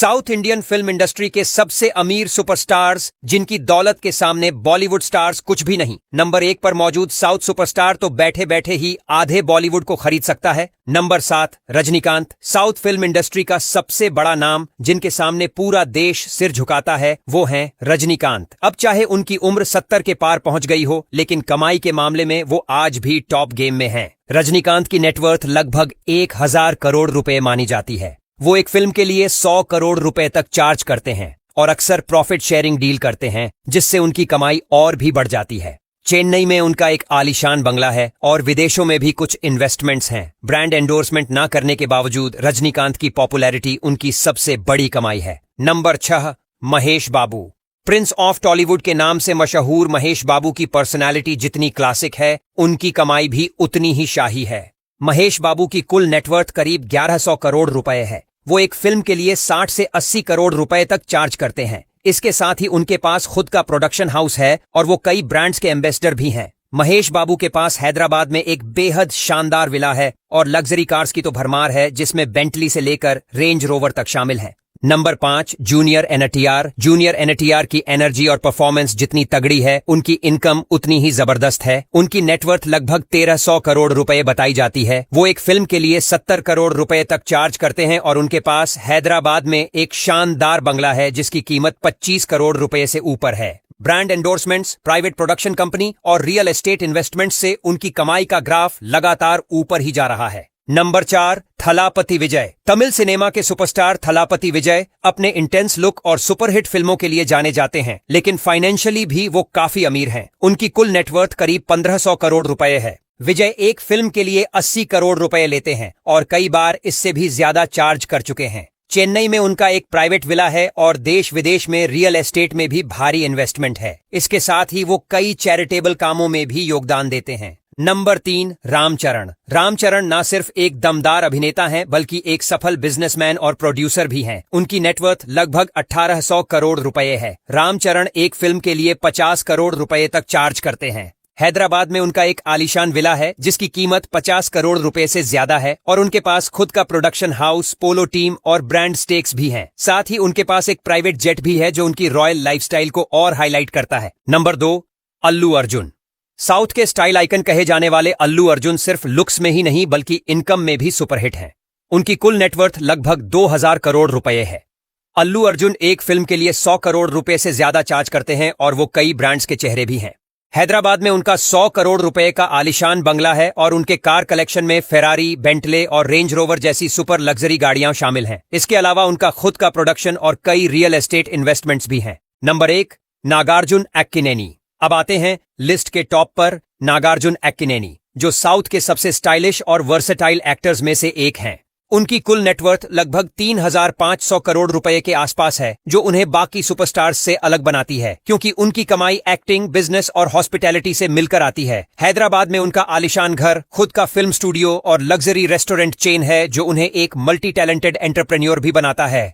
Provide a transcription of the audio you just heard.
South Indian film industry के सबसे अमीर सुपरस्टार्स जिनकी दौलत के सामने बॉलीवुड स्टार्स कुछ भी नहीं। नंबर 1 पर मौजूद साउथ सुपरस्टार तो बैठे बैठे ही आधे बॉलीवुड को खरीद सकता है। Number 7 Rajinikanth. South film industry का सबसे बड़ा नाम जिनके सामने पूरा देश सिर झुकाता है वो हैं रजनीकांत। अब चाहे उनकी उम्र 70 के पार पहुंच गई हो, लेकिन कमाई के मामले में वो आज भी टॉप गेम में हैं। रजनीकांत की नेटवर्थ लगभग 1000 करोड़ रुपए मानी जाती है। वो एक फिल्म के लिए 100 करोड़ रुपए तक चार्ज करते हैं और अक्सर प्रॉफिट शेयरिंग डील करते हैं, जिससे उनकी कमाई और भी बढ़ जाती है। चेन्नई में उनका एक आलीशान बंगला है और विदेशों में भी कुछ इन्वेस्टमेंट्स हैं। ब्रांड एंडोर्समेंट ना करने के बावजूद रजनीकांत की पॉपुलैरिटी उनकी सबसे बड़ी कमाई है। Number 6 Mahesh Babu. Prince of Tollywood के नाम से मशहूर महेश बाबू की पर्सनालिटी जितनी क्लासिक है, उनकी कमाई भी उतनी ही शाही है। महेश बाबू की कुल नेटवर्थ करीब 1100 करोड़ रुपए है। वो एक फिल्म के लिए 60 से 80 करोड़ रुपए तक चार्ज करते हैं। इसके साथ ही उनके पास खुद का प्रोडक्शन हाउस है और वो कई ब्रांड्स के एम्बेसडर भी हैं। महेश बाबू के पास हैदराबाद में एक बेहद शानदार विला है और लग्जरी कार्स की तो भरमार है, जिसमें बेंटली से लेकर रेंज रोवर तक शामिल है। Number 5 junior NTR. Junior NTR की एनर्जी और परफॉर्मेंस जितनी तगड़ी है, उनकी इनकम उतनी ही जबरदस्त है। उनकी नेटवर्थ लगभग 1300 करोड़ रुपए बताई जाती है। वो एक फिल्म के लिए 70 करोड़ रुपए तक चार्ज करते हैं और उनके पास हैदराबाद में एक शानदार बंगला है जिसकी कीमत 25 करोड़ रुपए से ऊपर है। Brand endorsements, private production company और रियल एस्टेट इन्वेस्टमेंट से उनकी कमाई का ग्राफ लगातार ऊपर ही जा रहा है। नंबर 4 थलापति विजय। तमिल सिनेमा के सुपरस्टार थलापति विजय अपने इंटेंस लुक और सुपरहिट फिल्मों के लिए जाने जाते हैं, लेकिन फाइनेंशियली भी वो काफी अमीर हैं। उनकी कुल नेटवर्थ करीब 1500 करोड़ रुपए है। विजय एक फिल्म के लिए 80 करोड़ रुपए लेते हैं और कई बार इससे भी ज्यादा चार्ज कर चुके हैं। चेन्नई में उनका एक प्राइवेट विला है और देश विदेश में रियल एस्टेट में भी भारी इन्वेस्टमेंट है। इसके साथ ही वो कई चैरिटेबल कामों में भी योगदान देते हैं। नंबर 3 रामचरण। रामचरण न सिर्फ एक दमदार अभिनेता हैं, बल्कि एक सफल बिजनेसमैन और प्रोड्यूसर भी हैं। उनकी नेटवर्थ लगभग 1800 करोड़ रुपए है। रामचरण एक फिल्म के लिए 50 करोड़ रुपए तक चार्ज करते हैं। हैदराबाद में उनका एक आलीशान विला है जिसकी कीमत 50 करोड़ रुपए से ज्यादा है और उनके पास खुद का प्रोडक्शन हाउस, पोलो टीम और ब्रांड स्टेक्स भी हैं। साथ ही उनके पास एक प्राइवेट जेट भी है जो उनकी रॉयल लाइफस्टाइल को और हाईलाइट करता है। नंबर 2 अल्लू अर्जुन। साउथ के स्टाइल आइकन कहे जाने वाले अल्लू अर्जुन सिर्फ लुक्स में ही नहीं बल्कि इनकम में भी सुपरहिट हैं। उनकी कुल नेटवर्थ लगभग 2000 करोड़ रुपए है। अल्लू अर्जुन एक फिल्म के लिए 100 करोड़ रुपए से ज्यादा चार्ज करते हैं और वो कई ब्रांड्स के चेहरे भी हैं। हैदराबाद में उनका 100 करोड़ रुपए का आलीशान बंगला है और उनके कार कलेक्शन में फेरारी, बेंटले और रेंज रोवर जैसी सुपर लग्जरी गाड़ियां शामिल हैं। इसके अलावा उनका खुद का प्रोडक्शन और कई रियल एस्टेट इन्वेस्टमेंट्स भी हैं। नंबर 1 नागार्जुन एक्किनेनी। अब आते हैं लिस्ट के टॉप पर नागार्जुन एक्किनेनी, जो साउथ के सबसे स्टाइलिश और वर्सेटाइल एक्टर्स में से एक हैं। उनकी कुल नेटवर्थ लगभग 3500 करोड़ रुपए के आसपास है, जो उन्हें बाकी सुपरस्टार्स से अलग बनाती है, क्योंकि उनकी कमाई एक्टिंग, बिजनेस और हॉस्पिटैलिटी से मिलकर आती है। हैदराबाद में उनका आलीशान घर, खुद का फिल्म स्टूडियो और लग्जरी रेस्टोरेंट चेन है, जो उन्हें एक मल्टी टैलेंटेड एंटरप्रेन्योर भी बनाता है।